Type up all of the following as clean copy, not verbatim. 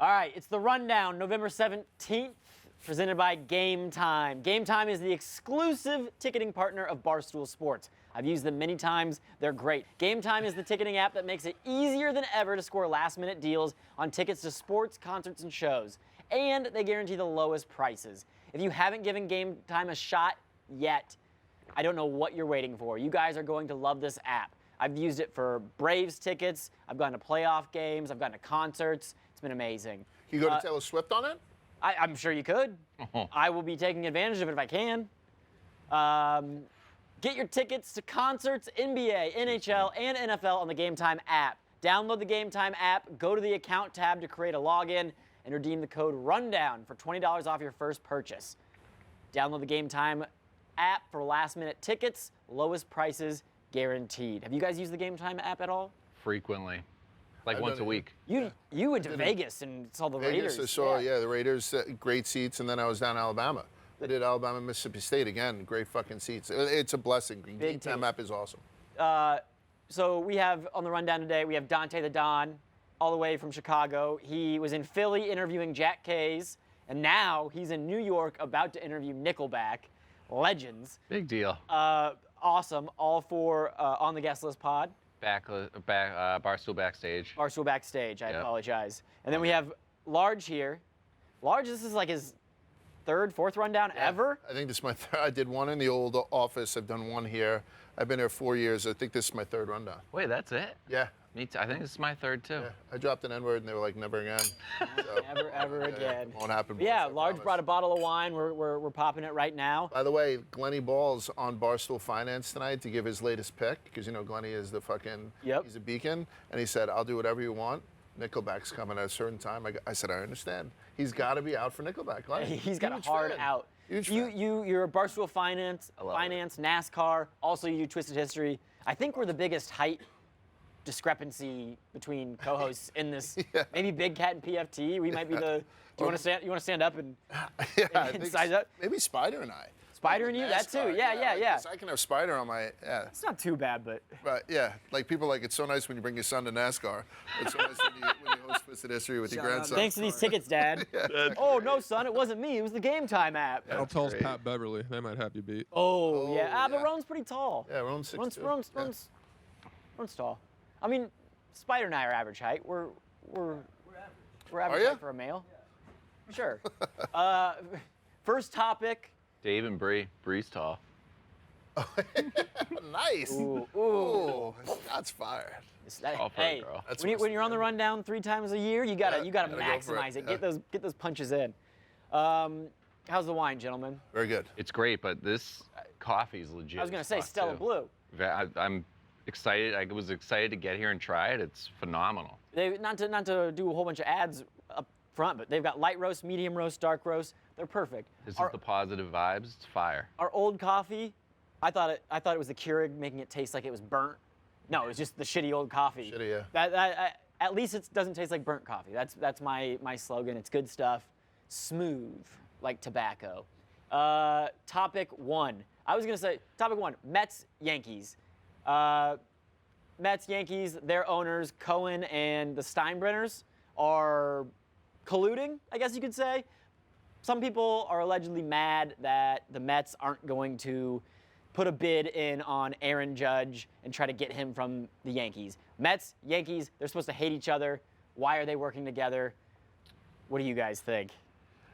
All right, it's the Rundown, November 17th, presented by Gametime. Gametime is the exclusive ticketing partner of Barstool Sports. I've used them many times. They're great. Gametime is the ticketing app that makes it easier than ever to score last-minute deals on tickets to sports, concerts, and shows. And they guarantee the lowest prices. If you haven't given Gametime a shot yet, I don't know what you're waiting for. You guys are going to love this app. I've used it for Braves tickets. I've gone to playoff games. I've gone to concerts. It's been amazing. You go to Taylor Swift on it? I'm sure you could. I will be taking advantage of it if I can. Get your tickets to concerts, NBA, NHL, and NFL on the Gametime app. Download the Gametime app, go to the account tab to create a login, and redeem the code RUNDOWN for $20 off your first purchase. Download the Gametime app for last-minute tickets, lowest prices guaranteed. Have you guys used the Gametime app at all? Frequently. Like once a week. You went to Vegas and saw the Raiders. I saw, the Raiders, great seats, and then I was down in Alabama. I did Alabama, Mississippi State again, great fucking seats. It's a blessing. Gametime app is awesome. So we have, on the Rundown today, we have Dante the Don, all the way from Chicago. He was in Philly interviewing Jack Kays, and now he's in New York about to interview Nickelback. Legends. Big deal. Awesome. All for On the Guest List Pod. Barstool Backstage. Barstool Backstage, I apologize. And then we have Large here. Large, this is like his third, fourth Rundown ever? I think this is my third. I did one in the old office. I've done one here. I've been here 4 years. I think this is my third Rundown. Wait, that's it? Yeah. Me too. I think this is my third, too. Yeah. I dropped an N-word, and they were like, never again. So, Never, ever again. Won't happen. Yeah, Large brought a bottle of wine. We're popping it right now. By the way, Glenny Ball's on Barstool Finance tonight to give his latest pick, because, you know, Glenny is the fucking, he's a beacon. And he said, I'll do whatever you want. Nickelback's coming at a certain time. I said, I understand. He's got to be out for Nickelback. Glenny. He's got a hard out. You're a Barstool Finance, NASCAR. Also, you do Twisted History. I think we're the biggest height discrepancy between co-hosts in this. Maybe Big Cat and PFT. We might be the. Do you want to stand up and size up? Maybe Spider and I. Spider and you, that too. Yeah. I can have Spider on my. Yeah. It's not too bad, but. But yeah, like people like it's so nice when you bring your son to NASCAR. It's so nice when you host Twisted History with your grandson. Thanks for these tickets, Dad. Oh no, son, it wasn't me. It was the Gametime app. How tall's Pat Beverly? They might have you beat. Oh yeah. But Ron's pretty tall. Yeah, Ron's 6'2". Ron's tall. I mean, Spider and I are average height. We're average height for a male. Yeah. Sure. First topic. Dave and Bree's tall. Nice. Ooh. That's fired. Hey, when you're on the Rundown 3 times a year, you gotta maximize it. Get those punches in. How's the wine, gentlemen? Very good. It's great, but this coffee is legit. I was gonna say Stella Blue. I'm excited. I was excited to get here and try it. It's phenomenal. Not to do a whole bunch of ads up front, but they've got light roast, medium roast, dark roast. They're perfect. This is the positive vibes. It's fire. Our old coffee, I thought it was the Keurig making it taste like it was burnt. No, it was just the shitty old coffee. Shitty, yeah. At least it doesn't taste like burnt coffee. That's my slogan. It's good stuff. Smooth, like tobacco. Topic 1. I was gonna say topic 1. Mets, Yankees. Mets, Yankees, their owners, Cohen and the Steinbrenners, are colluding, I guess you could say. Some people are allegedly mad that the Mets aren't going to put a bid in on Aaron Judge and try to get him from the Yankees. Mets, Yankees, they're supposed to hate each other. Why are they working together? What do you guys think?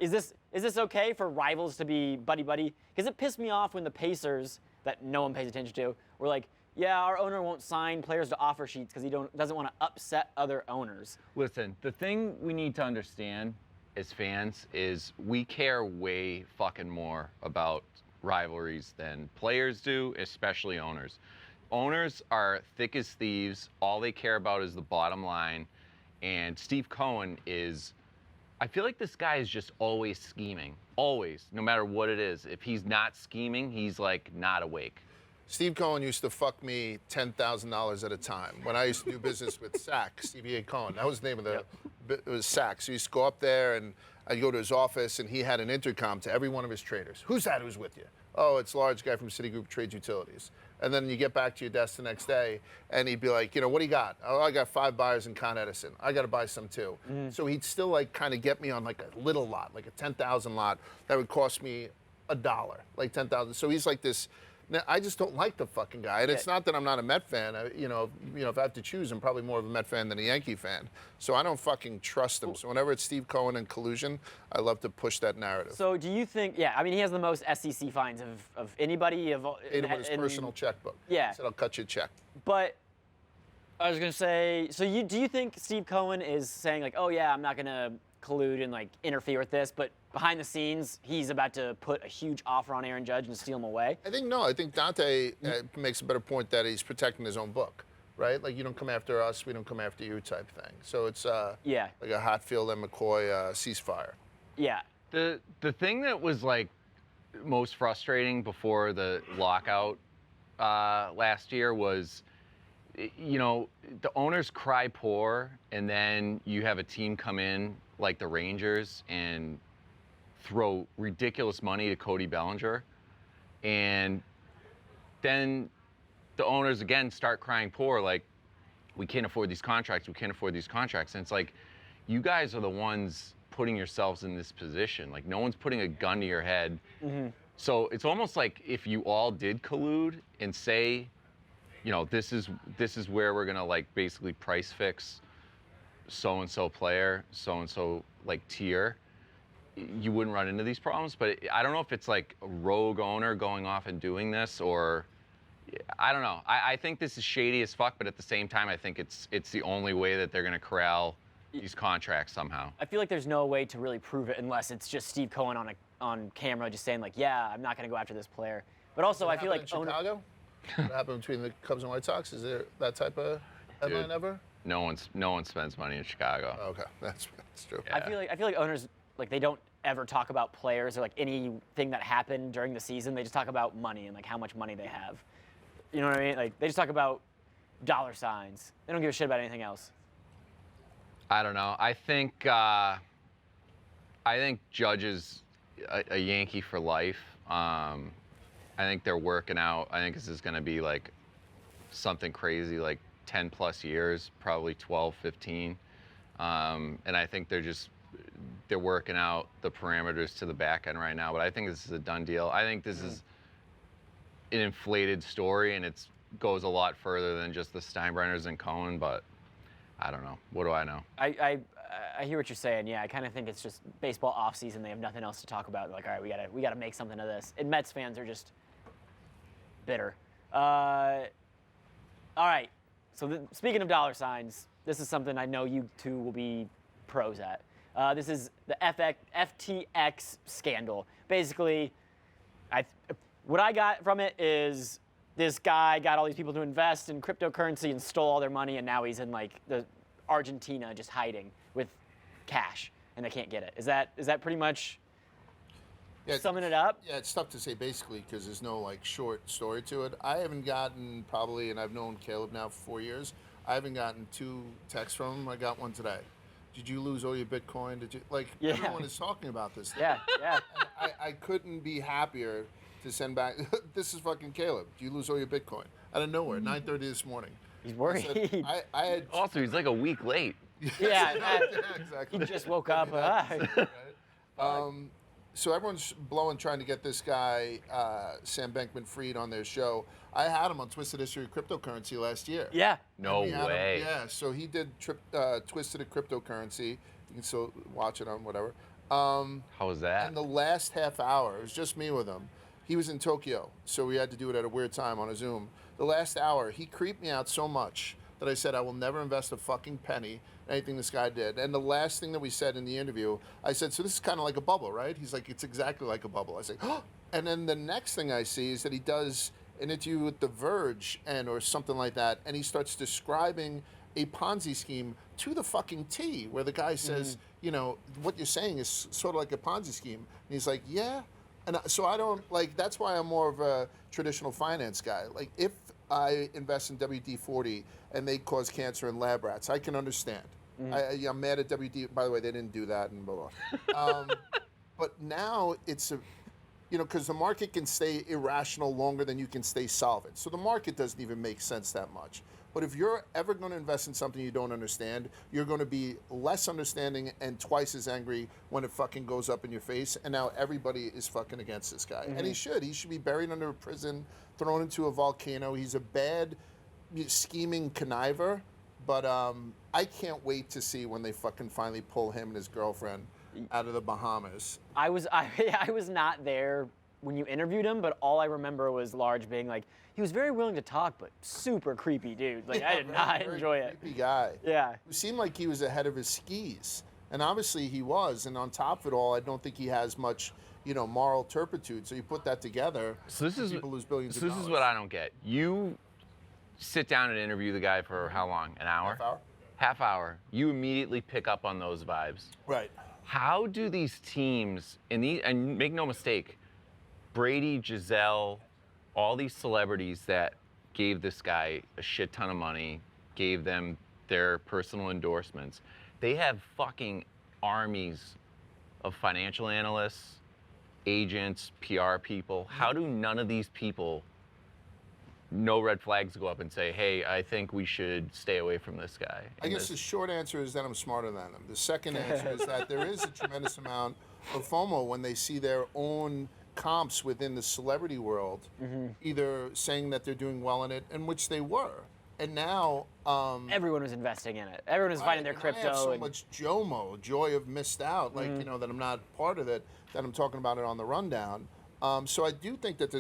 Is this okay for rivals to be buddy-buddy? Because it pissed me off when the Pacers, that no one pays attention to, were like, yeah, our owner won't sign players to offer sheets because he doesn't want to upset other owners. Listen, the thing we need to understand as fans is we care way fucking more about rivalries than players do, especially owners. Owners are thick as thieves. All they care about is the bottom line. And Steve Cohen is, I feel like this guy is just always scheming. Always, no matter what it is. If he's not scheming, he's like not awake. Steve Cohen used to fuck me $10,000 at a time. When I used to do business with Sachs, Stevie A. Cohen, that was the name of it was Sachs. He used to go up there and I'd go to his office and he had an intercom to every one of his traders. Who's that who's with you? Oh, it's Large guy from Citigroup Trades Utilities. And then you get back to your desk the next day, and he'd be like, what do you got? Oh, I got 5 buyers in Con Edison. I got to buy some too. So he'd still like kind of get me on like a little lot, like a 10,000 lot that would cost me $1, like 10,000. So he's like this. Now, I just don't like the fucking guy. And it's not that I'm not a Met fan. If I have to choose, I'm probably more of a Met fan than a Yankee fan. So I don't fucking trust him. So whenever it's Steve Cohen and collusion, I love to push that narrative. So do you think, he has the most SEC fines of anybody. Paid him with his personal checkbook. Yeah. Said, I'll cut you a check. But I was going to say, so do you think Steve Cohen is saying like, oh yeah, I'm not going to collude and like interfere with this, but behind the scenes, he's about to put a huge offer on Aaron Judge and steal him away? I think Dante makes a better point that he's protecting his own book, right? Like, you don't come after us, we don't come after you type thing. So it's like a Hatfield and McCoy ceasefire. Yeah. The thing that was like most frustrating before the lockout last year was, the owners cry poor, and then you have a team come in like the Rangers and throw ridiculous money to Cody Bellinger, and then the owners again start crying poor, like, we can't afford these contracts, and it's like, you guys are the ones putting yourselves in this position. Like, no one's putting a gun to your head. So it's almost like if you all did collude and say, this is where we're gonna like basically price fix so-and-so player, so-and-so like tier, you wouldn't run into these problems. But I don't know if it's like a rogue owner going off and doing this, or I don't know. I think this is shady as fuck, but at the same time, I think it's the only way that they're gonna corral these contracts somehow. I feel like there's no way to really prove it unless it's just Steve Cohen on camera just saying like, yeah, I'm not gonna go after this player. But also, I feel like Chicago. What happened between the Cubs and White Sox? Is there that type of headline ever? No one spends money in Chicago. Okay, that's true. Yeah. I feel like owners, like, they don't ever talk about players or like anything that happened during the season. They just talk about money and like how much money they have. You know what I mean? Like, they just talk about dollar signs. They don't give a shit about anything else. I don't know. I think Judge is a Yankee for life. I think they're working out. I think this is going to be like something crazy, like 10 plus years, probably 12, 15. And I think they're working out the parameters to the back end right now. But I think this is a done deal. I think this is an inflated story, and it goes a lot further than just the Steinbrenners and Cohen. But I don't know. What do I know? I hear what you're saying. Yeah, I kind of think it's just baseball off season. They have nothing else to talk about. Like, all right, we gotta make something of this. And Mets fans are just bitter. All right. So speaking of dollar signs, this is something I know you two will be pros at. This is the FTX scandal. Basically, what I got from it is this guy got all these people to invest in cryptocurrency and stole all their money, and now he's in like the Argentina just hiding with cash, and they can't get it. Is that pretty much summing it up? Yeah, it's tough to say basically because there's no like short story to it. I haven't gotten probably, and I've known Caleb now for 4 years, I haven't gotten 2 texts from him. I got one today. Did you lose all your Bitcoin? Did you Everyone is talking about this. Yeah. And I couldn't be happier to send back. This is fucking Caleb. Do you lose all your Bitcoin? Out of nowhere, 9:30 this morning. He's worried. I had Also, he's like a week late. Yeah, exactly. he just woke up. So everyone's trying to get this guy, Sam Bankman-Fried, on their show. I had him on Twisted History of Cryptocurrency last year. Yeah. No way. So he did Twisted of Cryptocurrency. You can still watch it on whatever. How was that? In the last half hour, it was just me with him. He was in Tokyo, so we had to do it at a weird time on a Zoom. The last hour, he creeped me out so much that I said I will never invest a fucking penny in anything this guy did. And the last thing that we said in the interview, I said, so this is kind of like a bubble, right? He's like, it's exactly like a bubble. I say, oh. And then the next thing I see is that he does an interview with The Verge or something like that, and he starts describing a Ponzi scheme to the fucking T, where the guy says, what you're saying is sort of like a Ponzi scheme. And he's like, yeah. And so I don't, that's why I'm more of a traditional finance guy. Like, if I invest in WD-40 and they cause cancer in lab rats, I can understand. I'm mad at WD. By the way, they didn't do that and blah, blah. But now it's you know, because the market can stay irrational longer than you can stay solvent. So the market doesn't even make sense that much. But if you're ever going to invest in something you don't understand, you're going to be less understanding and twice as angry when it fucking goes up in your face. And now everybody is fucking against this guy. And he should. He should be buried under a prison, thrown into a volcano. He's a bad, scheming conniver. But I can't wait to see when they fucking finally pull him and his girlfriend out of the Bahamas. I was not there when you interviewed him, but all I remember was Large being like, he was very willing to talk, but super creepy dude. Like, I did not enjoy it. Creepy guy. Yeah. Who seemed like he was ahead of his skis. And obviously he was. And on top of it all, I don't think he has much, you know, moral turpitude. So you put that together, So this is people lose billions of dollars. This is what I don't get. You sit down and interview the guy for how long? An hour? Half hour? Half hour. You immediately pick up on those vibes. Right. How do these teams, and make no mistake, Brady, Giselle, all these celebrities that gave this guy a shit ton of money, gave them their personal endorsements, they have fucking armies of financial analysts, agents, PR people. How do none of these people, no red flags go up and say, hey, I think we should stay away from this guy? I guess the short answer is that I'm smarter than him. The second answer is that there is a tremendous amount of FOMO when they see their own comps within the celebrity world, either saying that they're doing well in it, and which they were. And now Everyone was investing in it. Everyone was finding their crypto. I have so much JOMO, joy of missed out, like, you know, that I'm not part of it, that I'm talking about it on the rundown. So I do think that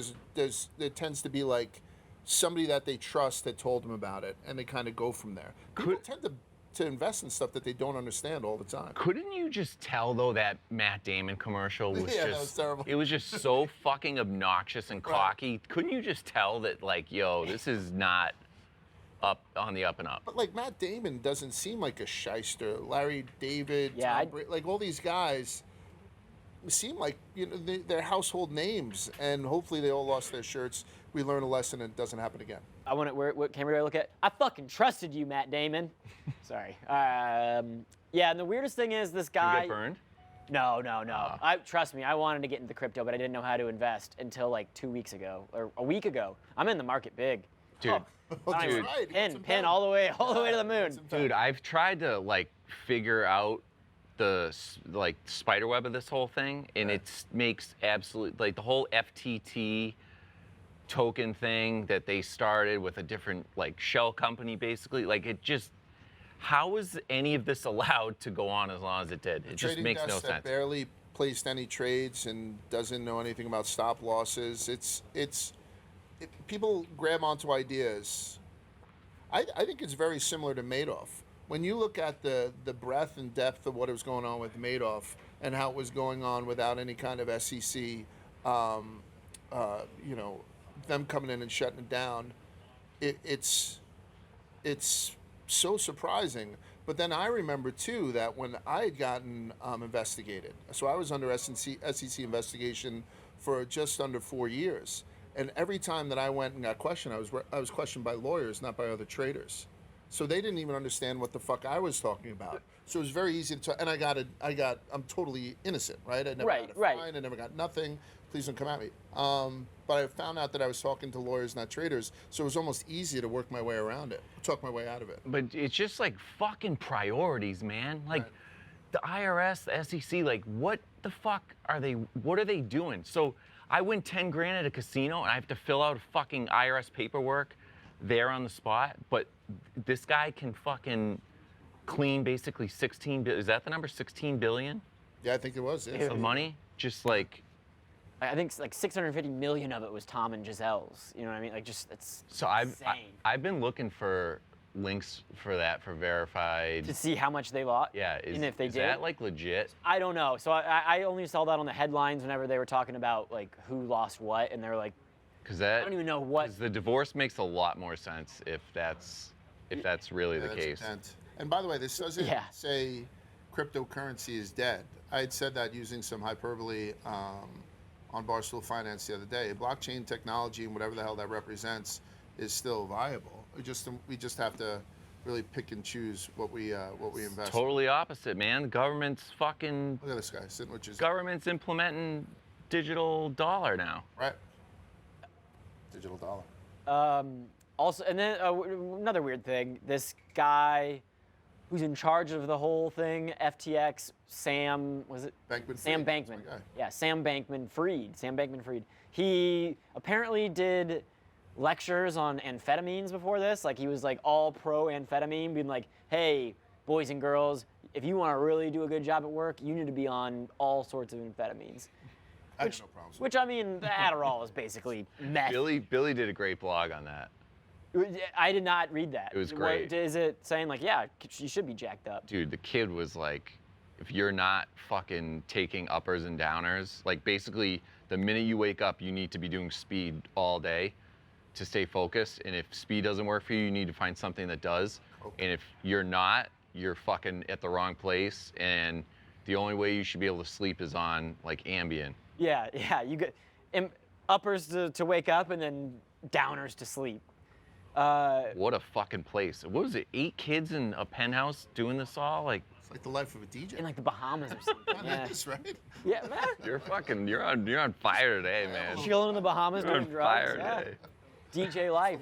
there tends to be like somebody that they trust that told them about it, and they kind of go from there. People tend to invest in stuff that they don't understand all the time. Couldn't you just tell, though, that Matt Damon commercial was Yeah, just, that was terrible. It was just so fucking obnoxious and cocky. Couldn't you just tell that, like, yo, this is not up on the up and up? But like Matt Damon doesn't seem like a shyster. Larry David, Yeah, like all these guys seem like, you know, they're household names, and hopefully they all lost their shirts. We learn a lesson and it doesn't happen again. I want to. What camera do I look at? I fucking trusted you, Matt Damon. Sorry. Yeah, and the weirdest thing is this guy. You get burned? No. Trust me, I wanted to get into crypto, but I didn't know how to invest until like 2 weeks ago or a week ago. I'm in the market big. Dude. Dude. Pin all the way to the moon. Dude, I've tried to, like, figure out the, like, spider web of this whole thing, and it makes absolute, like, the whole FTT token thing that they started with a different, like, shell company, basically. Like, it just, how was any of this allowed to go on as long as it did? It just makes no Trading desk that sense. barely placed any trades and doesn't know anything about stop losses. People grab onto ideas. I think it's very similar to Madoff. When you look at the breadth and depth of what was going on with Madoff and how it was going on without any kind of SEC, you know, them coming in and shutting it down, it's so surprising. But then I remember too that when I had gotten investigated, so I was under SEC investigation for just under 4 years, and every time that I went and got questioned, I was questioned by lawyers, not by other traders. So they didn't even understand what the fuck I was talking about. So it was very easy to, and I'm totally innocent, right? I never got a fine, I never got nothing. Please don't come at me. But I found out that I was talking to lawyers, not traders, so it was almost easy to work my way around it, talk my way out of it. But it's just like fucking priorities, man. Like, the IRS, the SEC, like, what the fuck are they doing? So I win 10 grand at a casino and I have to fill out fucking IRS paperwork there on the spot, but this guy can fucking clean basically 16 billion. Is that the number? 16 billion? Yeah, I think it was. Yeah. Of money? Just like, I think like 650 million of it was Tom and Giselle's. You know what I mean? Like, just it's so insane. I've been looking for links for that, for verified. To see how much they lost. Yeah, and if they is did. that like legit? I don't know. So I only saw that on the headlines whenever they were talking about like who lost what, and they were like, Because that, I don't even know what. 'cause the divorce makes a lot more sense if that's really the that's case. intent. And by the way, this doesn't say cryptocurrency is dead. I had said that using some hyperbole on Barstool Finance the other day. Blockchain technology and whatever the hell that represents is still viable. We just have to really pick and choose what we invest in. Totally opposite, man. The government's fucking. Look at this guy sitting with his. Government's implementing digital dollar now. Right. Digital dollar. Also, and then another weird thing, this guy who's in charge of the whole thing, FTX, Sam Bankman. Yeah, Sam Bankman-Fried. He apparently did lectures on amphetamines before this. Like, he was like all pro amphetamine, being like, hey, boys and girls, if you want to really do a good job at work, you need to be on all sorts of amphetamines. I have no problems. Which, I mean, the Adderall is basically meth. Billy did a great blog on that. I did not read that. It was great. Is it saying like, yeah, she should be jacked up? Dude, the kid was like, if you're not fucking taking uppers and downers, like basically the minute you wake up, you need to be doing speed all day to stay focused. And if speed doesn't work for you, you need to find something that does. Okay. And if you're not, you're fucking at the wrong place. And the only way you should be able to sleep is on like Ambien. Yeah, you get uppers to wake up and then downers to sleep. What a fucking place. What was it, 8 kids in a penthouse doing this all? Like, it's like the life of a DJ. In like the Bahamas or something. Yeah. Is, right? Yeah, man. You're on fire today, man. Chilling in the Bahamas doing drugs. Fire today. DJ life.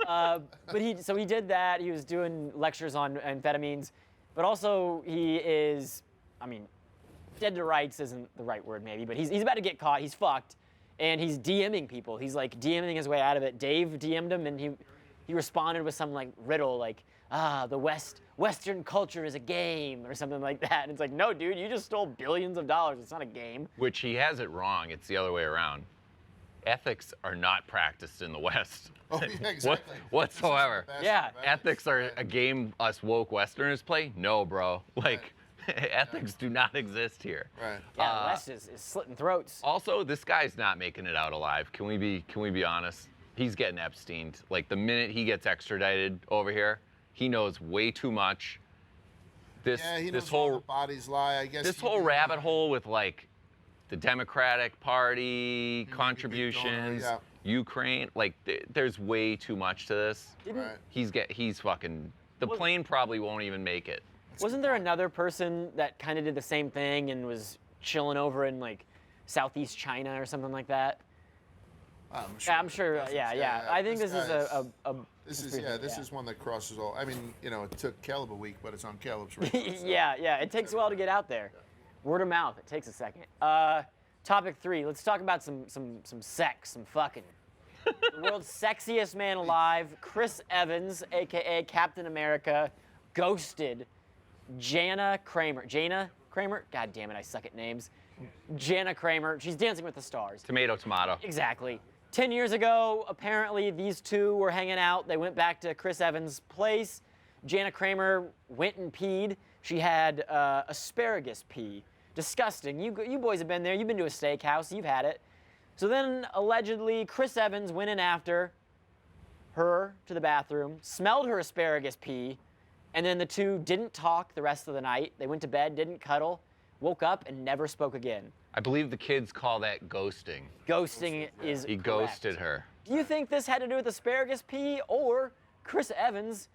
But he did that. He was doing lectures on amphetamines, but also he is, I mean, dead to rights isn't the right word maybe, but he's about to get caught. He's fucked. And he's DMing people. He's like DMing his way out of it. Dave DM'd him, and he responded with some like riddle, like, the Western culture is a game, or something like that. And it's like, no, dude, you just stole billions of dollars. It's not a game. Which he has it wrong. It's the other way around. Ethics are not practiced in the West. Oh, yeah, exactly. Whatsoever. Yeah. Ethics are a game us woke Westerners play? No, bro. Like, ethics do not exist here. Right. Yeah, the West is slitting throats. Also, this guy's not making it out alive. Can we be honest? He's getting Epsteined. Like, the minute he gets extradited over here, he knows way too much. He knows all the bodies lie. I guess this whole rabbit hole with like the Democratic Party contributions, Ukraine, like there's way too much to this. He's fucking. The plane probably won't even make it. Wasn't there another person that kind of did the same thing and was chilling over in like Southeast China or something like that? I'm sure. Yeah. I think this is This is one that crosses all. I mean, it took Caleb a week, but it's on Caleb's radar. So. Yeah. It takes a while to get out there. Word of mouth. It takes a second. Topic 3. Let's talk about some sex, some fucking. The world's sexiest man alive, Chris Evans, aka Captain America, ghosted Jana Kramer. Jana Kramer? God damn it, I suck at names. Jana Kramer. She's Dancing with the Stars. Tomato. Exactly. 10 years ago, apparently these two were hanging out. They went back to Chris Evans' place. Jana Kramer went and peed. She had asparagus pee. Disgusting. You boys have been there. You've been to a steakhouse. You've had it. So then, allegedly, Chris Evans went in after her to the bathroom, smelled her asparagus pee, and then the two didn't talk the rest of the night. They went to bed, didn't cuddle, woke up, and never spoke again. I believe the kids call that ghosting. Ghosting is He correct. ghosted her. Do you think this had to do with asparagus pee, or Chris Evans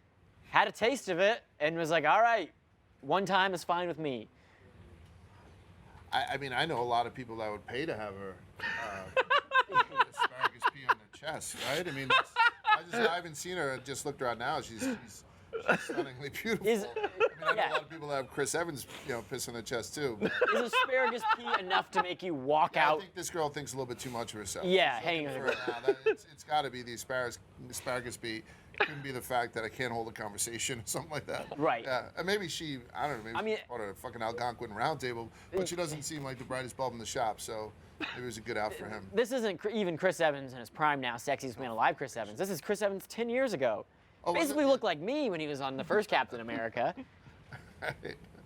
had a taste of it and was like, all right, one time is fine with me? I mean, I know a lot of people that would pay to have her asparagus pee on their chest, right? I mean, I haven't seen her. I just looked around now. She's stunningly beautiful. I know a lot of people that have Chris Evans, piss on their chest too. Is asparagus pee enough to make you walk out? I think this girl thinks a little bit too much of herself. Yeah, hang on. It's got to be the asparagus pee. It couldn't be the fact that I can't hold a conversation or something like that. Right. Yeah. And maybe I don't know, she's part of a fucking Algonquin round table, but she doesn't seem like the brightest bulb in the shop, so maybe it was a good out for him. This isn't even Chris Evans in his prime now, sexiest man alive Chris Evans. This is Chris Evans 10 years ago. Basically looked like me when he was on the first Captain America.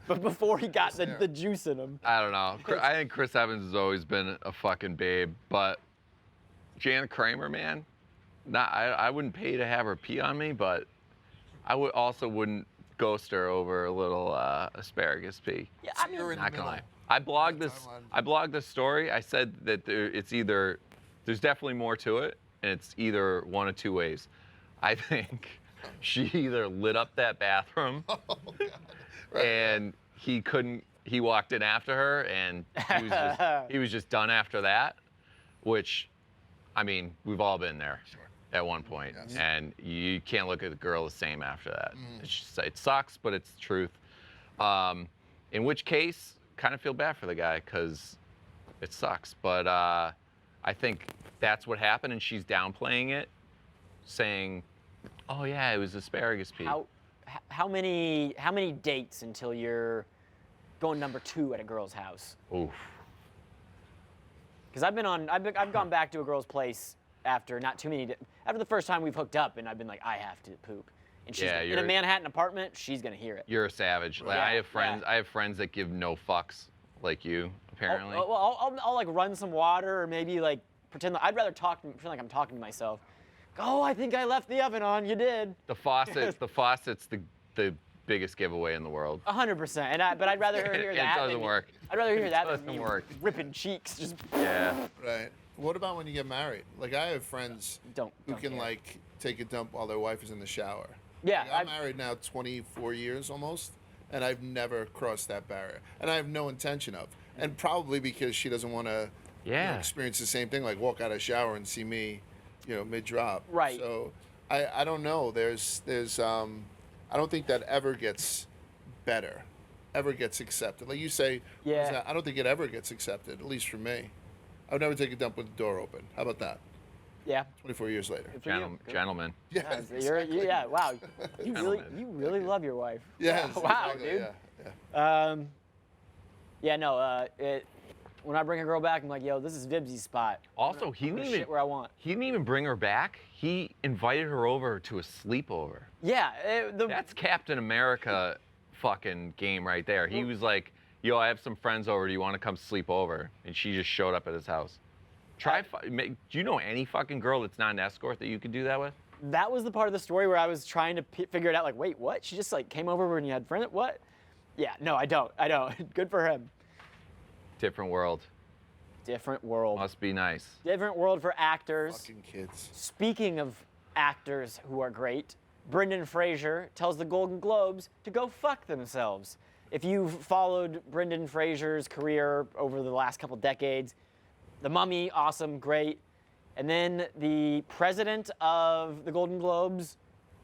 But before he got the juice in him. I don't know. I think Chris Evans has always been a fucking babe, but Jana Kramer, man, I wouldn't pay to have her pee on me, but I wouldn't ghost her over a little asparagus pee. Yeah, I mean, not gonna lie. I blogged this story. I said that there's definitely more to it, and it's either one of two ways. I think she either lit up that bathroom and he couldn't he walked in after her, and he was just done after that, which, I mean, we've all been there at one point, and you can't look at the girl the same after that. It's just, it sucks, but it's the truth. In which case, kind of feel bad for the guy because it sucks. But I think that's what happened, and she's downplaying it, saying, "Oh yeah, it was Asparagus Pee." How many dates until you're going number 2 at a girl's house? Oof. Because I've gone back to a girl's place after not too many after the first time we've hooked up, and I've been like, I have to poop. And she's in a Manhattan apartment, she's gonna hear it. You're a savage. Like, I have friends. I have friends that give no fucks, like you, apparently. I'll like run some water, or maybe like pretend. I'd rather pretend like I'm talking to myself. Oh, I think I left the oven on. You did. The faucet's the biggest giveaway in the world. 100%. But I'd rather hear that. It doesn't work. I'd rather hear that than doesn't me work. ripping cheeks. Just. Yeah. Right. What about when you get married? Like, I have friends who can like take a dump while their wife is in the shower. Yeah. Like, I'm married now 24 years almost, and I've never crossed that barrier, and I have no intention of. And probably because she doesn't want to experience the same thing, like walk out of the shower and see me, mid-drop. Right. So I don't know. There's I don't think that ever gets better, ever gets accepted. Like you say, I don't think it ever gets accepted, at least for me. I would never take a dump with the door open. How about that? Yeah. 24 years later. Gentleman. Yeah. Wow. You really love your wife. Yeah. Wow, exactly, dude. When I bring a girl back, I'm like, yo, this is Vibbs' spot. Also, he didn't even shit where I want. He didn't even bring her back. He invited her over to a sleepover. Yeah. That's Captain America fucking game right there. He was like, yo, I have some friends over. Do you want to come sleep over? And she just showed up at his house. Do you know any fucking girl that's not an escort that you could do that with? That was the part of the story where I was trying to figure it out. Like, wait, what? She just like came over when you had friends? What? Yeah, no, I don't. Good for him. Different world. Different world. Must be nice. Different world for actors. Fucking kids. Speaking of actors who are great, Brendan Fraser tells the Golden Globes to go fuck themselves. If you've followed Brendan Fraser's career over the last couple decades, The Mummy, awesome, great. And then the president of the Golden Globes,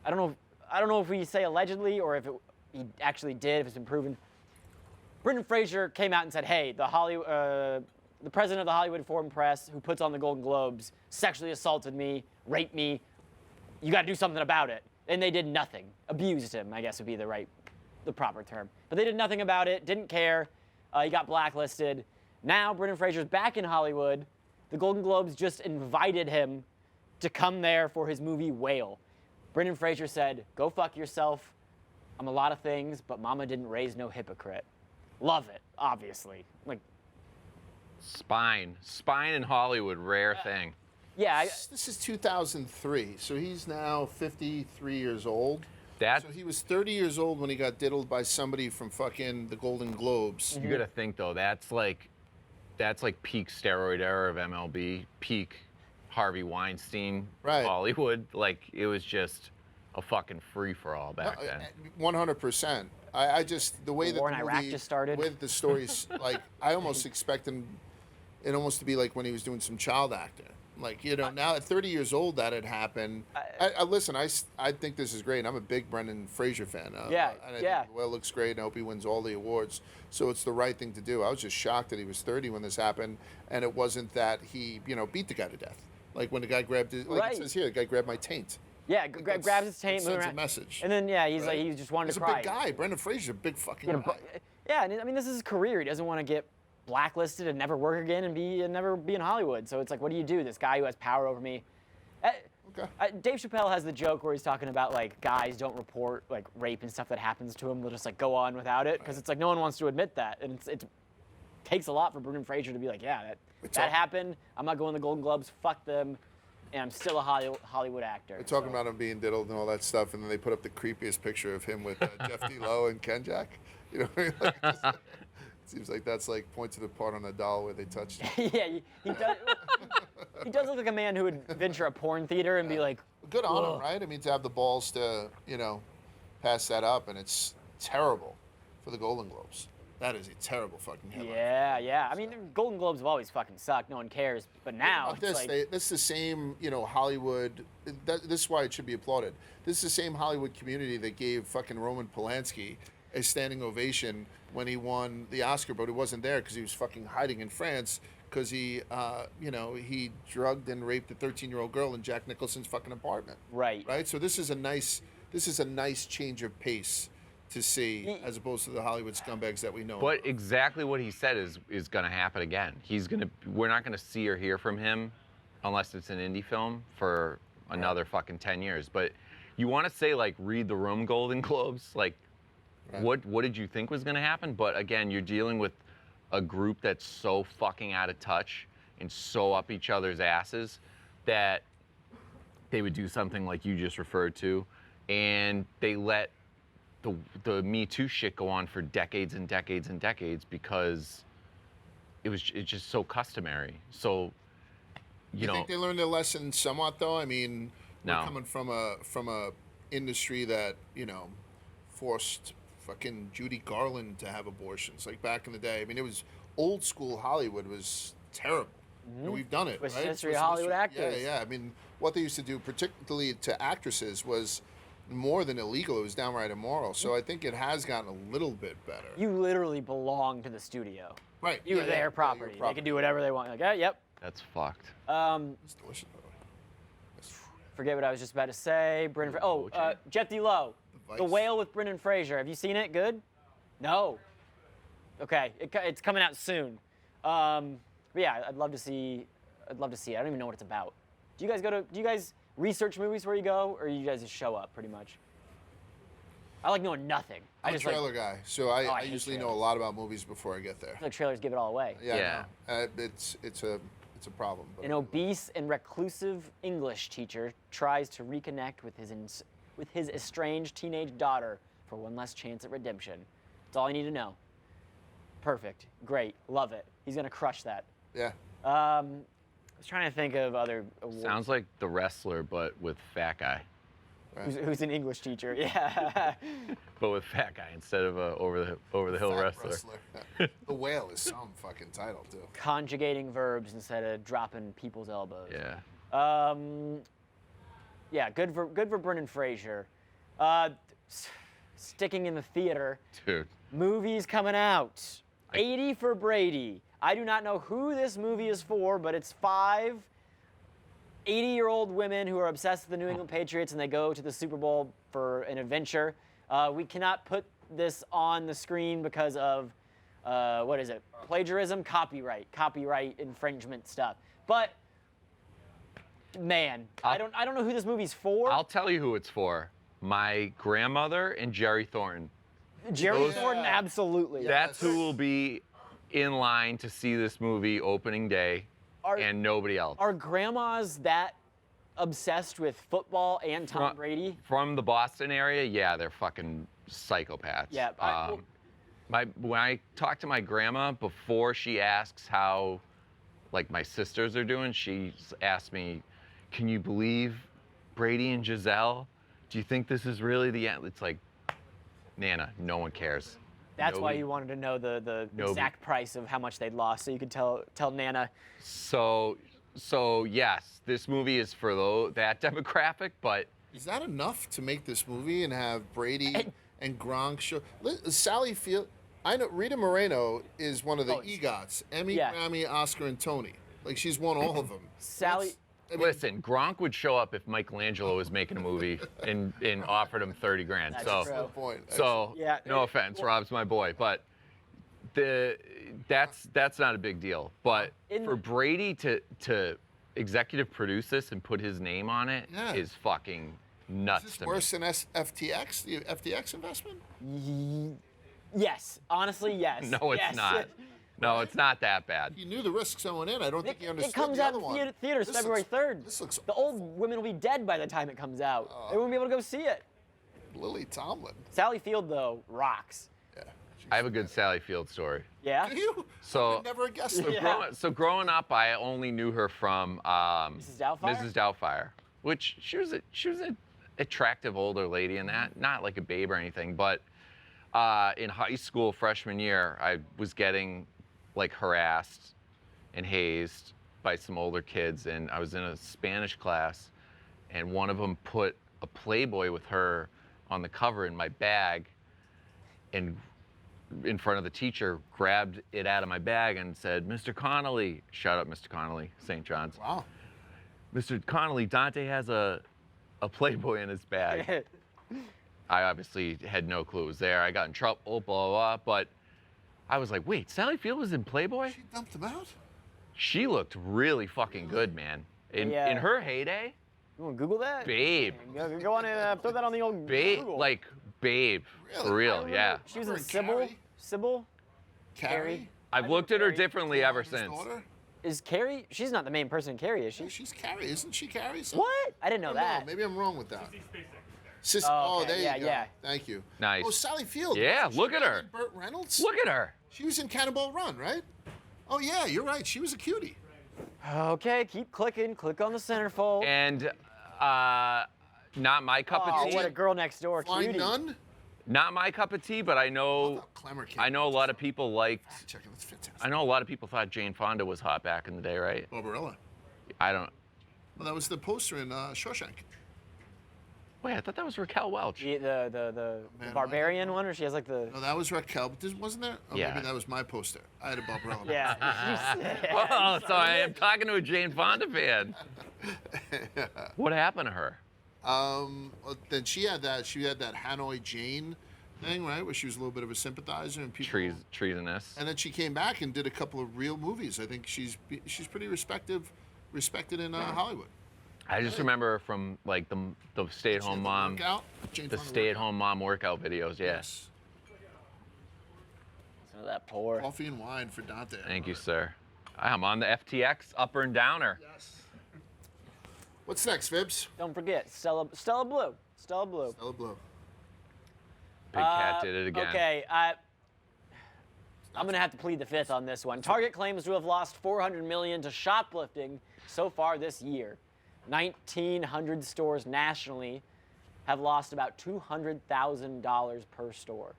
I don't know if we say allegedly or if he actually did, if it's been proven. Brendan Fraser came out and said, hey, the president of the Hollywood Foreign Press who puts on the Golden Globes sexually assaulted me, raped me. You got to do something about it. And they did nothing. Abused him, I guess would be the proper term. But they did nothing about it, didn't care. He got blacklisted. Now Brendan Fraser's back in Hollywood. The Golden Globes just invited him to come there for his movie Whale. Brendan Fraser said, go fuck yourself. I'm a lot of things, but mama didn't raise no hypocrite. Love it, obviously. Like, Spine in Hollywood, rare thing. Yeah. This is 2003, so he's now 53 years old. So he was 30 years old when he got diddled by somebody from fucking the Golden Globes. You gotta think though, that's like peak steroid era of MLB, peak Harvey Weinstein, Hollywood. Like it was just a fucking free for all back then. 100%. I just the way the war that in the Iraq movie, just started. with the stories, like I almost expect him, it almost to be like when he was doing some child actor. Like, now at 30 years old that had happened. Listen, I think this is great. I'm a big Brendan Fraser fan. And I think it looks great, and I hope he wins all the awards. So it's the right thing to do. I was just shocked that he was 30 when this happened, and it wasn't that he, beat the guy to death. Like when the guy grabbed his, like it says here, the guy grabbed my taint. Yeah, grabs his taint. Sends a message. And then, he just wanted to cry. He's a big guy. Brendan Fraser's a big fucking guy. Yeah, and I mean, this is his career. He doesn't want to get blacklisted and never work again and never be in Hollywood. So it's like, what do you do? This guy who has power over me. Dave Chappelle has the joke where he's talking about like guys don't report like rape and stuff that happens to them. They'll just like go on without it because it's like no one wants to admit that, and it takes a lot for Brendan Fraser to be like, yeah, that happened. I'm not going to the Golden Globes. Fuck them. And I'm still a Hollywood actor. They're talking about him being diddled and all that stuff, and then they put up the creepiest picture of him with Jeff D. Lowe and Ken Jack. You know what I mean? Seems like that's like point to the part on the doll where they touched him. Yeah, he does. He does look like a man who would venture a porn theater and be like, good on him, right? I mean, to have the balls to, pass that up, and it's terrible for the Golden Globes. That is a terrible fucking headline. Yeah. I mean, Golden Globes have always fucking sucked. No one cares. But now it's like... This is the same, Hollywood. This is why it should be applauded. This is the same Hollywood community that gave fucking Roman Polanski a standing ovation when he won the Oscar, but he wasn't there because he was fucking hiding in France because he, he drugged and raped a 13-year-old girl in Jack Nicholson's fucking apartment. Right. So this is a nice change of pace to see, as opposed to the Hollywood scumbags that we know. But exactly what he said is going to happen again. We're not going to see or hear from him unless it's an indie film for another fucking 10 years. But you want to say, like, read the room, Golden Globes, like, what did you think was going to happen? But again, you're dealing with a group that's so fucking out of touch and so up each other's asses that they would do something like you just referred to, and they let the Me Too shit go on for decades and decades and decades because it's just so customary. So, you know, think they learned their lesson somewhat, though? I mean, we're coming from a industry that forced fucking Judy Garland to have abortions, like back in the day. I mean, it was old school Hollywood was terrible. And we've done it, With right? history of Hollywood actors. Yeah. I mean, what they used to do, particularly to actresses, was more than illegal. It was downright immoral. So I think it has gotten a little bit better. You literally belong to the studio. Right. You were their property. They can do whatever they want. Like, yep. That's fucked. It's delicious, by the way. Forget what I was just about to say. Jeff D. Lowe. The Whale with Brendan Fraser. Have you seen it? Good? No. Okay. It's coming out soon. But yeah, I'd love to see it. I don't even know what it's about. Do you guys research movies where you go, or you guys just show up pretty much? I like knowing nothing. I'm a trailer guy, so I usually know a lot about movies before I get there. I feel like trailers give it all away. Yeah. It's a problem. But An obese and reclusive English teacher tries to reconnect with his estranged teenage daughter for one last chance at redemption. That's all I need to know. Perfect. Great. Love it. He's gonna crush that. Yeah. I was trying to think of other awards. Sounds like The Wrestler, but with fat guy. Right. Who's an English teacher? Yeah. But with fat guy instead of a over the hill wrestler. The Whale is some fucking title too. Conjugating verbs instead of dropping people's elbows. Yeah. Yeah. Good for Brendan Fraser. Sticking in the theater. Dude. Movies coming out. 80 for Brady. I do not know who this movie is for, but it's 5 80-year-old women who are obsessed with the New England Patriots, and they go to the Super Bowl for an adventure. We cannot put this on the screen because of, what is it? Plagiarism? Copyright infringement stuff. But, man, I don't know who this movie's for. I'll tell you who it's for. My grandmother and Jerry Thornton. Jerry Thornton, absolutely. That's who will be in line to see this movie opening day, and nobody else. Are grandmas that obsessed with football and Tom Brady? From the Boston area, yeah, they're fucking psychopaths. Yeah. When I talk to my grandma, before she asks how, like, my sisters are doing, she asks me, "Can you believe Brady and Giselle? Do you think this is really the end?" It's like, Nana, no one cares. That's why you wanted to know the exact price of how much they'd lost, so you could tell Nana. So yes, this movie is for that demographic, but is that enough to make this movie and have Brady and Gronk show? Sally Field, I know Rita Moreno is one of the EGOTs, Emmy, Grammy, Oscar, and Tony. Like, she's won all of them. Sally. Listen, Gronk would show up if Michelangelo was making a movie and offered him 30 grand. That's true. So no offense, Rob's my boy, but that's not a big deal. But for Brady to executive produce this and put his name on it is fucking nuts. Is this worse than FTX, the FTX investment? Yes, honestly, yes. No, it's not. No, it's not that bad. He knew the risks going in. I don't think he understood it comes the out other in theaters February 3rd. This looks the old women will be dead by the time it comes out. They won't be able to go see it. Lily Tomlin. Sally Field, though, rocks. Yeah. I have a good Sally Field story. Yeah? Do you? So, I would never have guessed it. So growing up, I only knew her from Mrs. Doubtfire? Mrs. Doubtfire, which she was an attractive older lady in that, not like a babe or anything, but In high school, freshman year, I was getting like harassed and hazed by some older kids, and I was in a Spanish class, and one of them put a Playboy with her on the cover in my bag, and in front of the teacher, grabbed it out of my bag and said, "Mr. Connolly," shout out Mr. Connolly, St. John's. Wow. "Mr. Connolly, Dante has a Playboy in his bag." I obviously had no clue it was there. I got in trouble, blah, blah, blah, but I was like, wait, Sally Field was in Playboy? She dumped him out? She looked really fucking good, man. In her heyday, You want to Google that? babe. Go on and throw that on the old Babe, Google. like, babe, Really? for real, yeah. She was in Remember Sybil. Carrie? Sybil? Carrie? I've looked at her Carrie. differently ever His since. daughter? Is Carrie? She's not the main person in Carrie, is she? Yeah, she's Carrie. Isn't she Carrie? What? I didn't know I don't that. know. Maybe I'm wrong with that. Oh, okay. There Yeah, you go. yeah. Thank you. Nice. Oh, Sally Field. Yeah, Wasn't she look at her. married Burt Reynolds? Look at her. She was in Cannonball Run, right? Oh, yeah, you're right. She was a cutie. Okay, keep clicking. Click on the centerfold. And not my cup Oh, of tea. what a girl next door Flying cutie. Nun? Not my cup of tea, but I know Kramer came. I know a lot of people liked. Check it. That's fantastic. I know a lot of people thought Jane Fonda was hot back in the day, right? Barbarella. I don't. Well, that was the poster in Shawshank. Wait, I thought that was Raquel Welch. The Man, barbarian one, or she has like the. No, that was Raquel, but wasn't there? Oh, Yeah. maybe that was my poster. I had a Barbarella. Yeah. Oh, so I am talking to a Jane Fonda fan. What happened to her? Well, then she had that Hanoi Jane thing, right, where she was a little bit of a sympathizer and people. Treasonous. And then she came back and did a couple of real movies. I think she's pretty respected in Hollywood. I just remember her from like the stay-at-home mom, Workout? Jane the Fonda stay-at-home mom workout videos. Yeah. Yes. Some of that poor. Coffee and wine for Dante. Thank you, sir. I'm on the FTX upper and downer. Yes. What's next, Vibbs? Don't forget Stella Blue. Stella Blue. Stella Blue. Big Cat did it again. Okay, I'm gonna have to plead the fifth on this one. Target claims to have lost $400 million to shoplifting so far this year. 1,900 stores nationally have lost about $200,000 per store.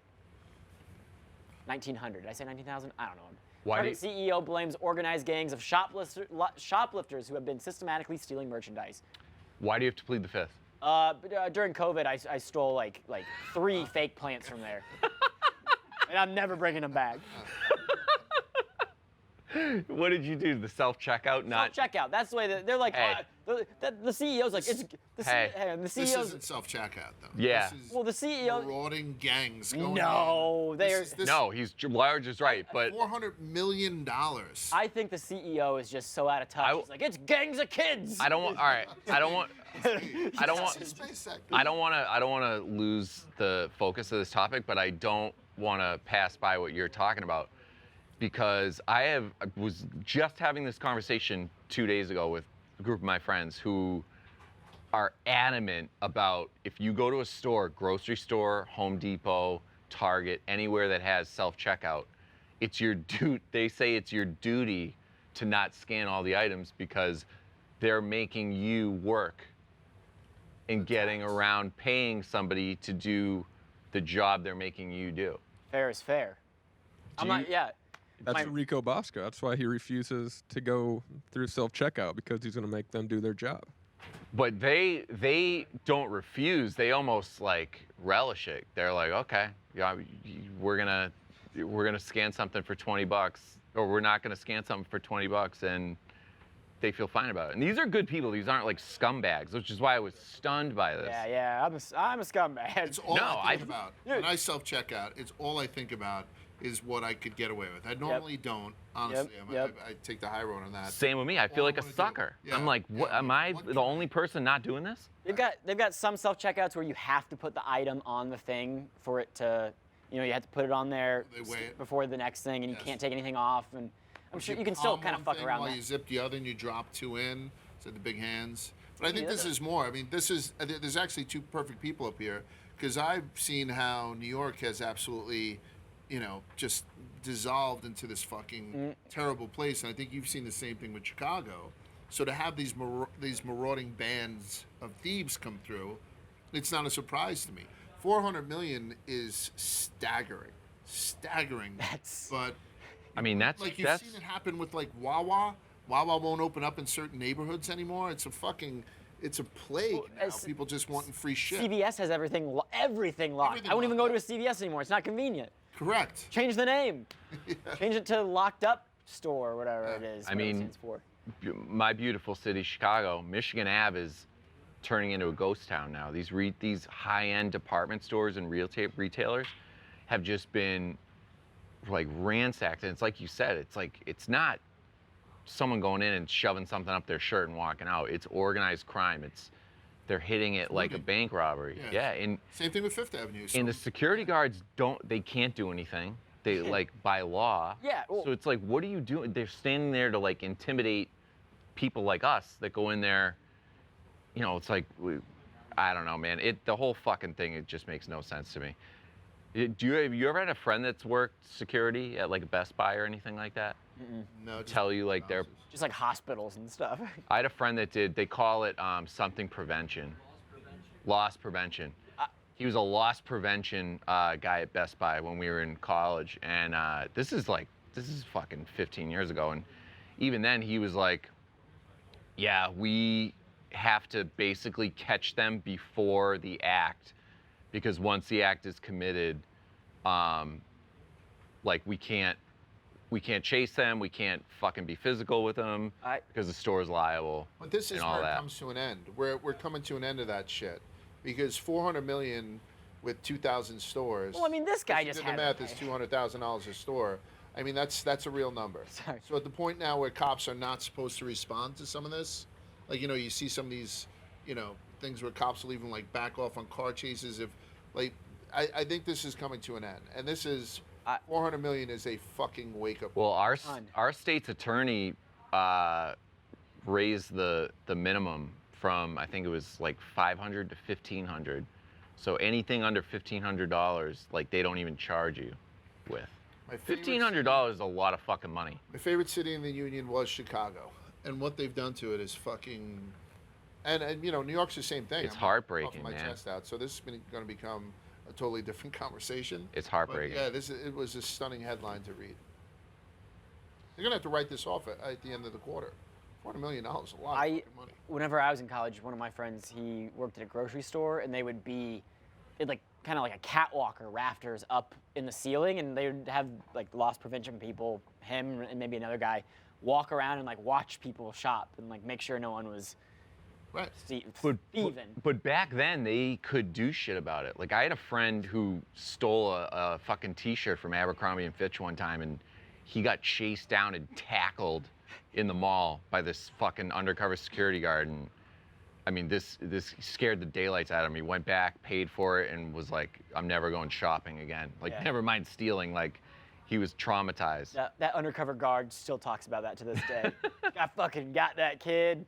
1,900. Did I say 19,000? I don't know. Why do Target CEO blames organized gangs of shoplifters who have been systematically stealing merchandise. Why do you have to plead the fifth? During COVID, I stole like 3 fake plants from there. And I'm never bringing them back. What did you do? The self-checkout? Not. Self-checkout. That's the way they're like, Hey. the CEO's like, it's the Hey. the This CEO's. isn't self-checkout, though. Yeah. This is Well, the CEO. marauding gangs going No, in. they're. No, he's large is right, but $400 million. I think the CEO is just so out of touch. He's like, it's gangs of kids. I don't want. All right, I don't want. I don't want. SpaceX. I don't want to lose the focus of this topic, but I don't want to pass by what you're talking about, because I was just having this conversation 2 days ago with a group of my friends who are adamant about, if you go to a store, grocery store, Home Depot, Target, anywhere that has self-checkout, it's your they say it's your duty to not scan all the items because they're making you work and getting around paying somebody to do the job they're making you do. Fair is fair. I'm not. Yeah. That's Rico Bosco. That's why he refuses to go through self-checkout, because he's going to make them do their job. But they don't refuse. They almost like relish it. They're like, okay, yeah, we're gonna scan something for $20, or we're not gonna scan something for $20, and they feel fine about it. And these are good people. These aren't like scumbags, which is why I was stunned by this. Yeah. I'm a scumbag. It's all No, I think about. When I self-checkout, it's all I think about is what I could get away with. I normally don't, honestly. Yep. I take the high road on that. Same with me. I feel All like I a wanna do. sucker. Yeah, I'm like, what? yeah, Am I what the can- only person not doing this? They've got some self-checkouts where you have to put the item on the thing for it to, you have to put it on there They weigh it. before the next thing, and you Yes. can't take anything off. And I'm sure you can still palm kind of one fuck thing around while that. you zip the other and you drop 2 in. So the big hands. But I think Yeah. this is more. I mean, there's actually 2 perfect people up here, because I've seen how New York has absolutely, just dissolved into this fucking terrible place. And I think you've seen the same thing with Chicago. So to have these marauding bands of thieves come through, it's not a surprise to me. $400 million is staggering. But I mean, that's like you've seen it happen with like Wawa. Wawa won't open up in certain neighborhoods anymore. It's a plague now. People just wanting free shit. CVS has everything locked. I won't even go to a CVS anymore. It's not convenient. Correct. Change the name. Yeah. Change it to Locked Up Store or whatever it is. I mean, my beautiful city, Chicago, Michigan Ave is turning into a ghost town now. These high-end department stores and retailers have just been like ransacked. And it's like you said, it's not someone going in and shoving something up their shirt and walking out. It's organized crime. They're hitting it like a bank robbery. Yeah. And same thing with Fifth Avenue. And the security guards can't do anything. They like by law. Yeah. Well, so it's like, what are you doing? They're standing there to like intimidate people like us that go in there. You know, it's like, I don't know, man. The whole fucking thing, it just makes no sense to me. Have you ever had a friend that's worked security at like a Best Buy or anything like that? No. Tell you like they're just like hospitals and stuff. I had a friend that did. They call it something prevention. Loss prevention. He was a loss prevention guy at Best Buy when we were in college, and this is fucking 15 years ago, and even then he was like, yeah, we have to basically catch them before the act, because once the act is committed, like we can't chase them, we can't fucking be physical with them because the store's liable. But this is where it comes to an end. We're coming to an end of that shit, because $400 million with 2,000 stores. Well, I mean, this guy just had the math is $200,000 a store. I mean, that's a real number. Sorry. So at the point now where cops are not supposed to respond to some of this, like, you know, you see some of these, you know, things where cops will even like back off on car chases. If like, I think this is coming to an end, and this is $400 million is a fucking wake up. Well, our state's attorney raised the minimum from, I think it was like $500 to $1,500. So anything under $1,500, like they don't even charge you with. $1,500 is a lot of fucking money. My favorite city in the union was Chicago, and what they've done to it is fucking. And you know, New York's the same thing. It's heartbreaking, my chest out. So this is going to become a totally different conversation. It's heartbreaking. But yeah, it was a stunning headline to read. They're going to have to write this off at the end of the quarter. $400 million, a lot of money. Whenever I was in college, one of my friends, he worked at a grocery store, and they'd like kind of like a catwalk or rafters up in the ceiling, and they would have like loss prevention people, him and maybe another guy, walk around and like watch people shop and like make sure no one was thieving. But back then they could do shit about it. Like I had a friend who stole a fucking T-shirt from Abercrombie and Fitch one time, and he got chased down and tackled in the mall by this fucking undercover security guard. And I mean, this scared the daylights out of him. He went back, paid for it, and was like, I'm never going shopping again. Like, never mind stealing. Like, he was traumatized. That undercover guard still talks about that to this day. I fucking got that kid.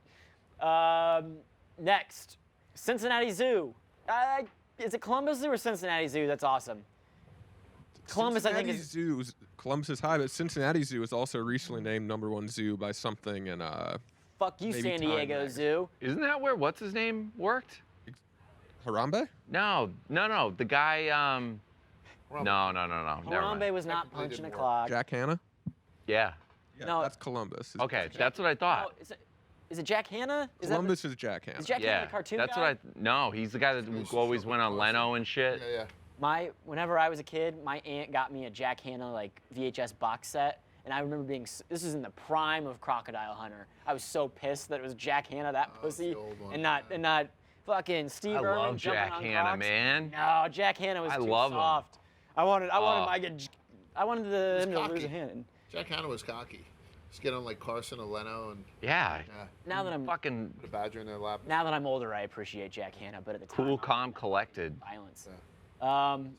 Next, Cincinnati Zoo. Is it Columbus Zoo or Cincinnati Zoo? That's awesome. Columbus, I think, is... Columbus is high, but Cincinnati Zoo is also recently named #1 zoo by something in Fuck you, San Diego Zoo. Isn't that where what's his name worked? Harambe? No. The guy. No. Harambe was not punching a clock. Jack Hanna? Yeah. No, that's Columbus. Okay, that's what I thought. No, is it Jack Hanna? Columbus is Jack Hanna. Is Jack Hanna the cartoon that's guy? No, he's the guy that always went on Leno and shit. Yeah. Whenever I was a kid, my aunt got me a Jack Hanna like VHS box set, and I remember this was in the prime of Crocodile Hunter. I was so pissed that it was Jack Hanna, that pussy, and not fucking Steve Irwin. I love Jack Hanna, Crocs. man. No, Jack Hanna was too soft. I wanted him to lose a hand. Jack Hanna was cocky. Just get on like Carson or Leno and. Yeah. Now that I'm fucking put a badger in their lap. Now that I'm older, I appreciate Jack Hanna, but at the time, cool, calm, collected. Violence. Yeah.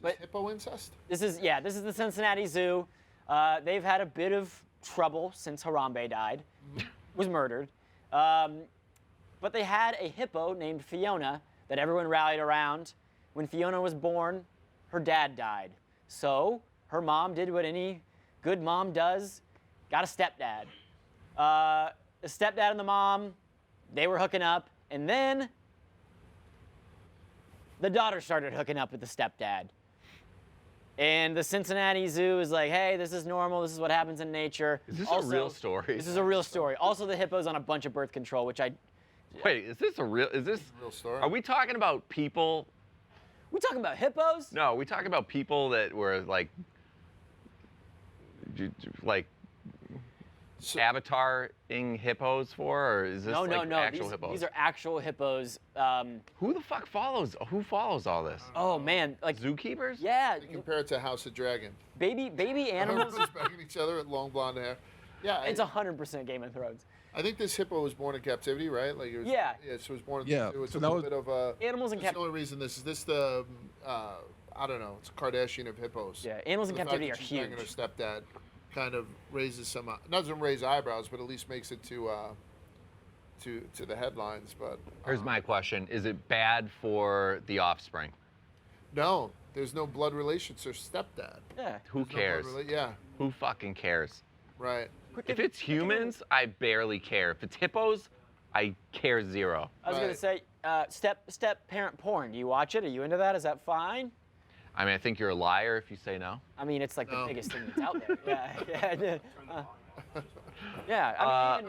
But hippo incest? This is the Cincinnati Zoo. They've had a bit of trouble since Harambe died, was murdered. But they had a hippo named Fiona that everyone rallied around. When Fiona was born, her dad died. So her mom did what any good mom does, got a stepdad. The stepdad and the mom, they were hooking up, and then the daughter started hooking up with the stepdad. And the Cincinnati Zoo is like, hey, this is normal. This is what happens in nature. Is this Also, a real story? This is a real story. Also, the hippo's on a bunch of birth control, which Wait, is this a real story? Are we talking about people? We talking about hippos? No, we talking about people that were like avataring hippos for, or is this actual hippos? These are actual hippos. Who the fuck follows all this? Oh man, like zookeepers? Yeah. They compare it to House of Dragon. Baby animals. Everyone's banging each other with long blonde hair. Yeah. It's 100% Game of Thrones. I think this hippo was born in captivity, right? Like it was, Yeah. Yeah, so it was born in Yeah, the zoo. It's so a that little was- bit of a... Animals in That's the only reason this is this the, I don't know, it's a Kardashian of hippos. Yeah, animals in The fact captivity that are she's huge. banging her stepdad kind of raises some, doesn't raise eyebrows, but at least makes it to the headlines. But Here's my question: is it bad for the offspring? no, there's no blood relation to her stepdad. Yeah. Who There's no blood cares? yeah, Who fucking cares? right. If it's humans, I barely care. If it's hippos, I care zero. I was gonna Right. say, step parent porn. Do you watch it? Are you into that? Is that fine? I mean, I think you're a liar if you say no. I mean, it's like the No. biggest thing that's out there. Yeah. Yeah. I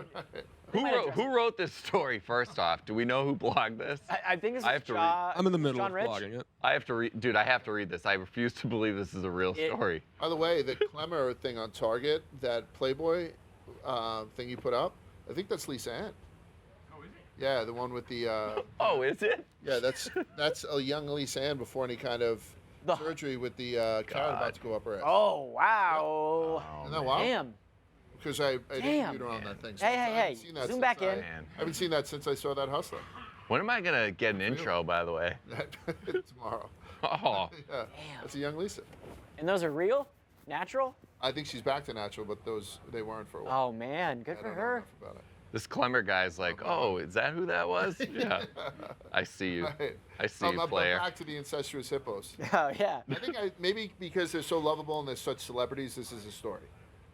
mean, Who wrote this story? First off, do we know who blogged this? I think this I is have to read. I'm in the middle John of Rich? blogging it. I have to read, dude. I have to read this. I refuse to believe this is a real story. By the way, the Kramer thing on Target, that Playboy thing you put up, I think that's Lisa Ann. Oh, is it? Yeah, the one with the. Oh, is it? Yeah, that's a young Lisa Ann before any kind of surgery with the carrot about to go up her ass. Oh wow. Isn't that wild? Damn. Because I Damn. interviewed her on that thing. So Hey, I hey, haven't hey. seen that Zoom since back in. Man. I haven't seen that since I saw that Hustler. When am I gonna get an intro? By the way. Tomorrow. Oh. Yeah, that's a young Lisa. And those are real? Natural? I think she's back to natural, but they weren't for a while. Oh man, good I for don't know her. enough about it. This Clemmer guy's like, oh, is that who that was? Yeah. I see you. Right. I see you, But player. back to the incestuous hippos. Oh yeah. I think maybe because they're so lovable and they're such celebrities, this is a story,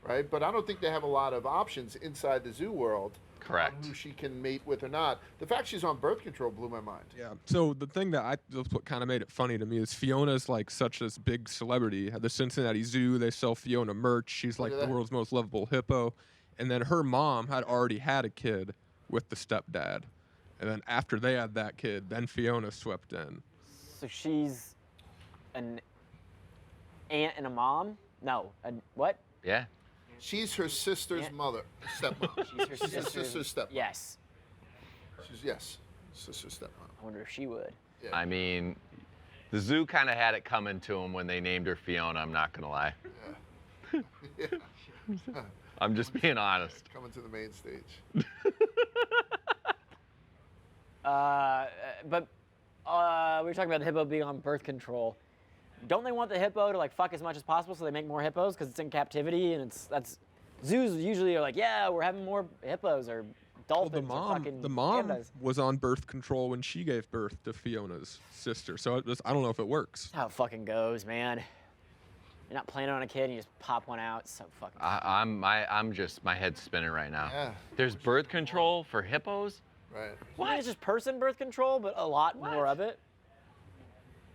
right? But I don't think they have a lot of options inside the zoo world. Correct. On who she can mate with or not. The fact she's on birth control blew my mind. Yeah. So the thing that's what kind of made it funny to me is Fiona's like such this big celebrity. At the Cincinnati Zoo, they sell Fiona merch. She's like Look the at that. world's most lovable hippo. And then her mom had already had a kid with the stepdad. And then after they had that kid, then Fiona swept in. So she's an aunt and a mom? No. What? Yeah. She's her sister's Yeah. mother, stepmom. She's her She's her sister's stepmom. Yes. Yes, sister's stepmom. I wonder if she would. Yeah. I mean, the zoo kind of had it coming to them when they named her Fiona. I'm not gonna lie. Yeah. I'm just being honest. Coming to the main stage. But we were talking about the hippo being on birth control. Don't they want the hippo to like fuck as much as possible so they make more hippos because it's in captivity and that's zoos usually are like, yeah, we're having more hippos or Well, dolphins or fucking the mom pandas. was on birth control when she gave birth to Fiona's sister. So I don't know if it works. That's how it fucking goes, man. You're not planning on a kid and you just pop one out. It's so fucking. I'm just my head's spinning right now. Yeah. There's birth control for hippos. Right. What? It's just person birth control, but a lot more of it.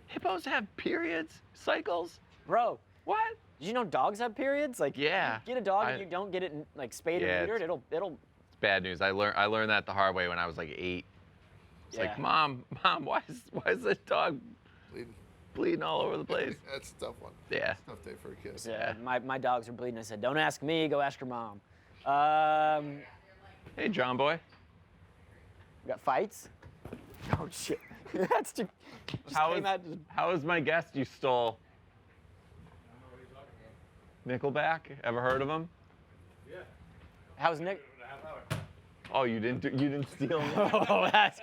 Hippos have periods, cycles. Bro, What? did you know dogs have periods? Like, Yeah. you get a dog I- and you don't get it like spayed Yeah, or neutered, it's- it'll. It's bad news. I learned that the hard way when I was like 8. It's like, Yeah. mom, why is this dog Bleeding. bleeding all over the place? That's a tough one. Yeah. Tough day for a kid. Yeah, my dogs are bleeding. I said, don't ask me, go ask your mom. Hey, John boy. We got fights? Oh shit. That's too. just How came out just- is my guest you stole? Nickelback? Ever heard of him? How's Nick? Oh, you didn't steal me. Oh, that's.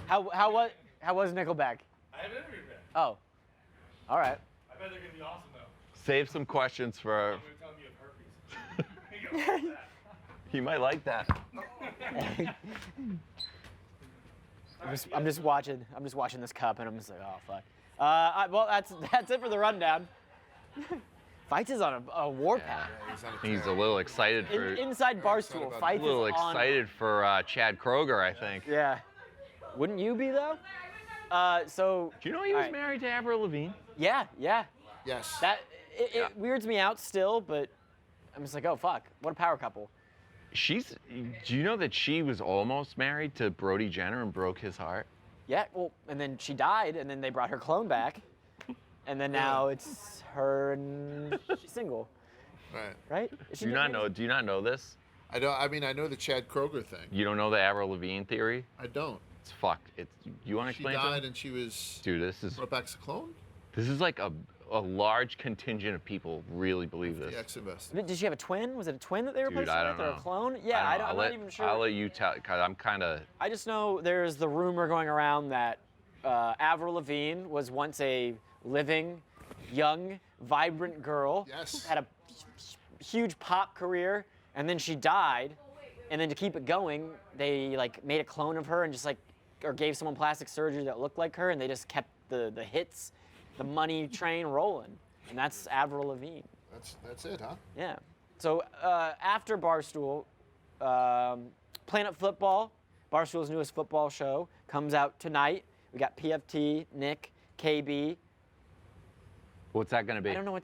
How was Nickelback? I haven't interviewed yet. Oh, all right. I bet they're gonna be awesome though. Save some questions for. I'm gonna tell them you have herpes. He might like that. I'm just watching this cup and I'm just like, oh fuck. Well, that's it for the rundown. Fights is on a warpath. He's on a He's a tear. little excited for. Inside Barstool, about Fights A little is on. excited for Chad Kroger, I think. Yeah. Wouldn't you be though? So. Do you know he was married to Avril Lavigne? Yeah. Yes. It weirds me out still, but I'm just like, oh fuck, what a power couple. Do you know that she was almost married to Brody Jenner and broke his heart? Yeah, well, and then she died, and then they brought her clone back, and then now it's her and she's single. Right? Do you not know this? I don't. I mean, I know the Chad Kroger thing. You don't know the Avril Lavigne theory? I don't. It's fucked. You want to explain? She it to died me? and she was. Dude, this is. Brought back as a clone. This is like a large contingent of people really believe this. FTX invested. Did she have a twin? Was it a twin that they replaced I her don't with, or know. a clone? Yeah, I'm not even sure. I'll let you tell, because I'm kind of. I just know there's the rumor going around that Avril Lavigne was once a living, young, vibrant girl. Yes. Had a huge pop career, and then she died. And then to keep it going, they like made a clone of her and just like, or gave someone plastic surgery that looked like her, and they just kept the hits, the money train rolling. And that's Avril Lavigne. That's it, huh? Yeah. So after Barstool, Planet Football, Barstool's newest football show, comes out tonight. We got PFT, Nick, KB. What's that gonna be? I don't know what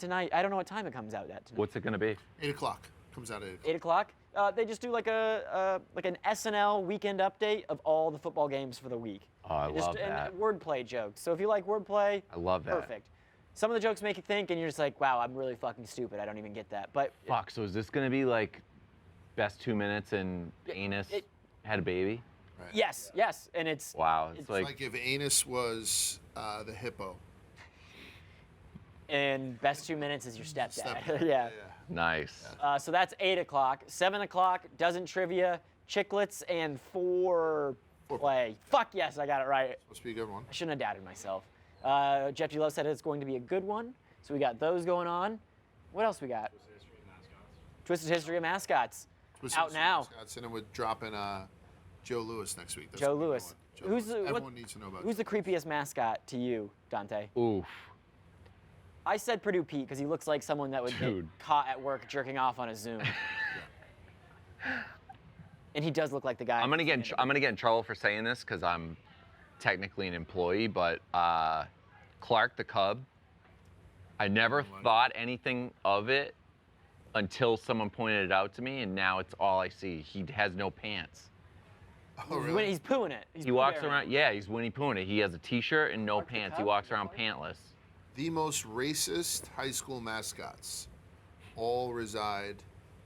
time it comes out at tonight. What's it gonna be? 8 o'clock. Comes out at 8 o'clock. 8 o'clock. They just do like an SNL weekend update of all the football games for the week. Oh, I love that. And wordplay jokes. So if you like wordplay, I love that. perfect. Some of the jokes make you think, and you're just like, wow, I'm really fucking stupid. I don't even get that. But Fuck. So is this gonna be like best 2 minutes and Anus had a baby? Right. yes, and it's Wow. It's It's like like if Anus was the hippo. and best 2 minutes is your stepdad. Stepdad. yeah. nice. So that's 8 o'clock. 7 o'clock, dozen trivia, chiclets, and foreplay. Fuck yes, I got it right. Supposed to be a good one. I shouldn't have doubted myself. Jeff G. Love said it's going to be a good one. So we got those going on. What else we got? Twisted History of Mascots. Out now. And then we're dropping Joe Lewis next week. That's Joe gonna be a Lewis. good one. Joe Lewis. Everyone needs to know about Who's Joe the creepiest mascot to you, Dante? Oof. I said Purdue Pete because he looks like someone that would get Dude. caught at work jerking off on a Zoom. And he does look like the guy. I'm gonna get in trouble for saying this because I'm technically an employee, but Clark the Cub. I never thought anything of it until someone pointed it out to me, and now it's all I see. He has no pants. Oh, really? He's pooing it. He walks around. Yeah, he's Winnie Poohing it. He has a T-shirt and no Clark the pants. He Cub? walks around pantless. The most racist high school mascots all reside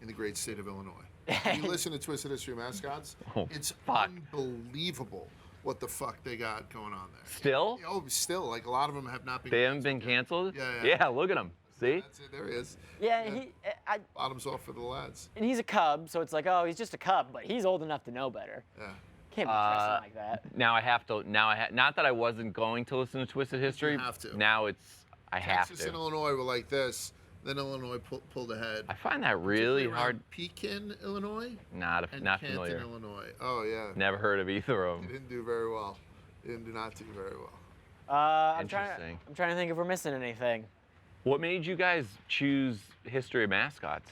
in the great state of Illinois. You listen to Twisted History of Mascots, Oh, it's fuck. unbelievable what the fuck they got going on there. Still? Oh, still, like a lot of them have not been. They haven't been canceled? Yeah. Yeah, look at him. See? That's it. There he is. Yeah, Bottoms off for the lads. and he's a Cub, so it's like, oh, he's just a Cub, but he's old enough to know better. Yeah. Can't be dressing like that. Now I have to. Not that I wasn't going to listen to Twisted History. have to. Now I have Texas and to. Illinois were like this. Then Illinois pulled ahead. I find that really Particularly hard. around Pekin, Illinois, Not and not Canton, familiar. Illinois. Oh yeah. Never heard of either of They them. didn't do very well. They did not do very well. I'm Interesting. trying to think if we're missing anything. What made you guys choose History of Mascots?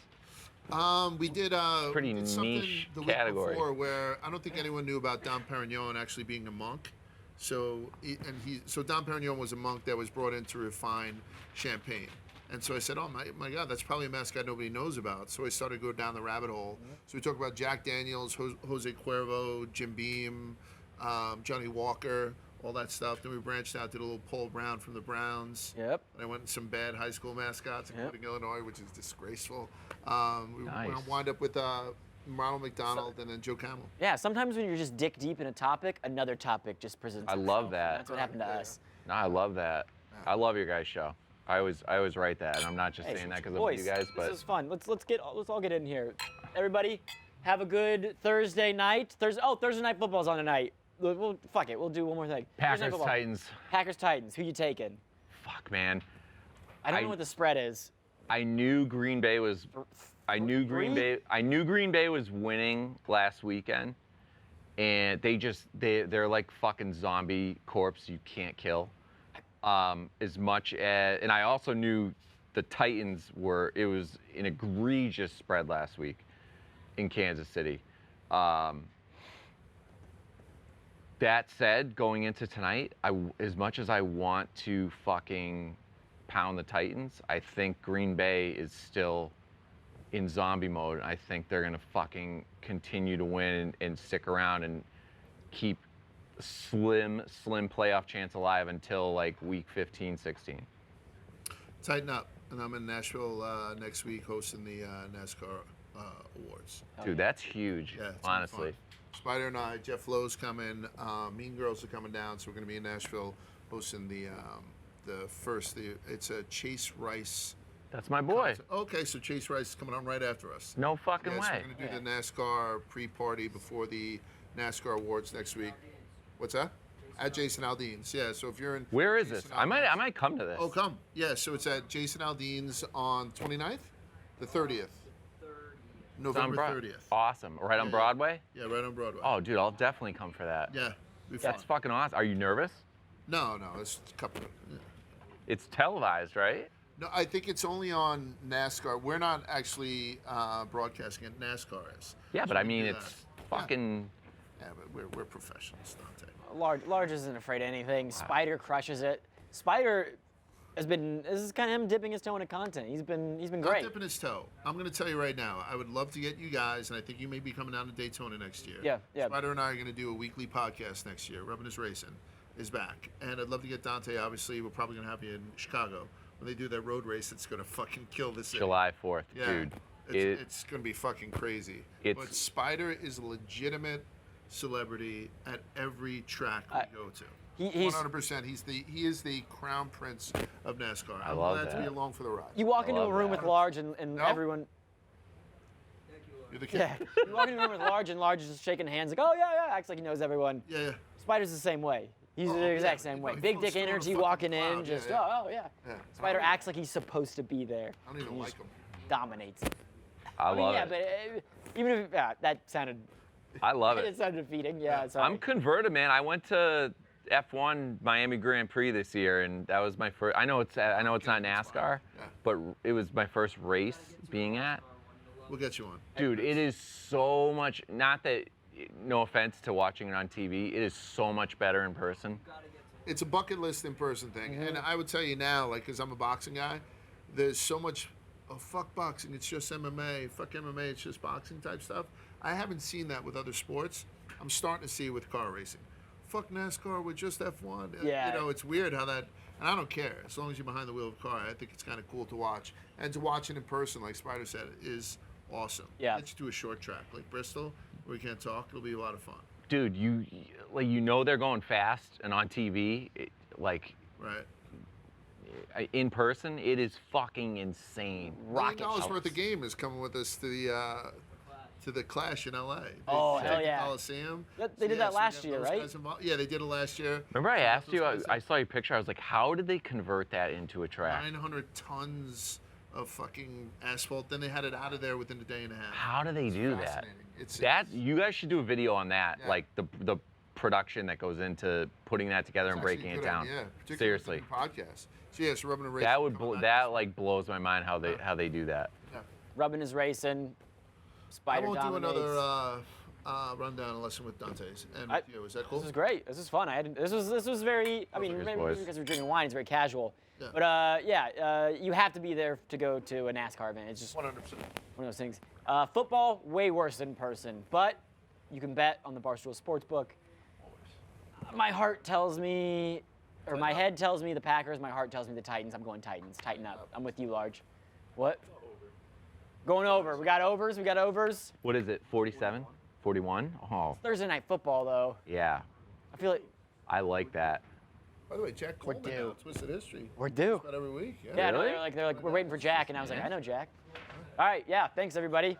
We did Pretty we did something niche the week category. before where I don't think anyone knew about Dom Perignon actually being a monk. So Dom Perignon was a monk that was brought in to refine champagne. And so I said, oh my God, that's probably a mascot nobody knows about. So I started to go down the rabbit hole. So we talked about Jack Daniels, Jose Cuervo, Jim Beam, Johnny Walker, all that stuff. Then we branched out, did a little Paul Brown from the Browns. Yep. And I went with some bad high school mascots, including Illinois, which is disgraceful. We Nice. wound up with Ronald McDonald and then Joe Camel. Yeah, sometimes when you're just dick deep in a topic, another topic just presents I itself, love and that. That's what happened to us. No, I love that. I love your guys' show. I always write that, and I'm not just saying that because of boys, you guys, but this is fun. Let's all get in here. Everybody, have a good Thursday night. Thursday night football's on tonight. Fuck it, we'll do one more thing. Thursday night Packers football. Titans. Packers Titans. Who you taking? Fuck, man. I don't know what the spread is. I knew Green Bay was. I knew Green Bay was winning last weekend, and they're like fucking zombie corpse you can't kill. As much as, and I also knew the Titans were. It was an egregious spread last week in Kansas City. That said, going into tonight, as much as I want to fucking pound the Titans, I think Green Bay is still in zombie mode. I think they're gonna fucking continue to win and stick around and keep slim playoff chance alive until like week 15, 16. Tighten up. And I'm in Nashville next week hosting the NASCAR awards. Dude, that's huge, Yeah, it's honestly. Spider and I, Jeff Lowe's coming. Mean Girls are coming down, so we're going to be in Nashville hosting it's a Chase Rice. That's my boy. concert. Okay, so Chase Rice is coming on right after us. No fucking So way. we're going to do the NASCAR pre-party before the NASCAR awards next week. What's that? At Jason Aldean's. Yeah, so if you're in... Where is Jason this? I Aldean's- might come to this. Oh, come. Yeah, so it's at Jason Aldean's on 29th? The 30th. It's on November Broad- 30th. Awesome. Right on Yeah. Broadway? Yeah, right on Broadway. Oh, dude, I'll definitely come for that. Yeah, be fun. That's fucking awesome. Are you nervous? No, it's a couple of... Yeah. It's televised, right? No, I think it's only on NASCAR. We're not actually broadcasting it. NASCAR is. Yeah, So but I we mean, do it's that. fucking... Yeah, but we're professionals, Dante. Large isn't afraid of anything. Spider crushes it. Spider has been. This is kind of him dipping his toe into content. He's been Not great. dipping his toe. I'm going to tell you right now. I would love to get you guys, and I think you may be coming down to Daytona next year. Yeah. Spider and I are going to do a weekly podcast next year. Rubbing His Racing is back, and I'd love to get Dante. Obviously, we're probably going to have you in Chicago when they do that road race. It's going to fucking kill this city. July 4th, Yeah, dude. it's going to be fucking crazy. It's- But Spider is a legitimate celebrity at every track we go to. He's 100%. He is the crown prince of NASCAR. I'm love glad to that. be along for the ride. you walk I into a love room that. with Large and No? everyone. You're the king. Yeah. You walk into a room with Large and Large is just shaking hands like, oh yeah, acts like he knows everyone. Yeah. Spider's the same way. He's Oh, the exact yeah. same way. He Big floats dick through on a energy fucking walking in, cloud. just Yeah. oh yeah. Yeah. Spider acts like he's supposed to be there. I don't even He like just him. Dominates. I love yeah, it. but even if that sounded. I love It it. sounded defeating. Yeah. Sorry. I'm converted, man. I went to F1 Miami Grand Prix this year, and that was my first. I know it's not NASCAR, Yeah. but it was my first race being at. We'll get you on. Dude, it is so much. Not that, no offense to watching it on TV, it is so much better in person. It's a bucket list in person thing. And I would tell you now, like, because I'm a boxing guy, there's so much, oh, fuck boxing, it's just MMA. Fuck MMA, it's just boxing type stuff. I haven't seen that with other sports. I'm starting to see it with car racing. Fuck NASCAR with just F1. Yeah. You know, it's weird how that, and I don't care. As long as you're behind the wheel of a car, I think it's kind of cool to watch. And to watch it in person, like Spider said, is awesome. Yeah. Let's do a short track, like Bristol, where we can't talk. It'll be a lot of fun. Dude, you know they're going fast, and on TV, Right. in person, it is fucking insane. rocket $1 ships. worth of game is coming with us to the Clash in LA. Oh, They hell did the yeah. Coliseum. They did that so we last got year, those right? guys involved. Yeah, they did it last year. Remember I So we got asked you, those guys I saw your picture, I was like, how did they convert that into a track? 900 tons of fucking asphalt. Then they had it out of there within a day and a half. How do they do that? Fascinating. It's You guys should do a video on that, Yeah. like the production that goes into putting that together and actually breaking a it good down. idea, particularly Seriously. with the podcast. So yes, Rubbing a Race. That would that blows my mind how they do that. Rubbing His Racing. I Spider won't do dominates. another rundown unless I'm with Dante's and with you. Is that cool? This is great. This is fun. This was very. I mean, Cheers, maybe boys. because we're drinking wine, it's very casual. Yeah. But you have to be there to go to a NASCAR event. It's just 100%. one of those things. Football, way worse in person, but you can bet on the Barstool Sportsbook. My heart tells me, or my head tells me the Packers. My heart tells me the Titans. I'm going Titans. Tighten up. I'm with you, Large. What? Going over. We got overs. We got overs. What is it? 47? 41? Oh, Thursday night football, though. yeah. I feel like I like that. By the way, Jack Coleman due. now, Twisted History. we're due. About every week. Yeah, no, Really? they're like, we're waiting for Jack, and I was like, I know Jack. All right, yeah, thanks everybody.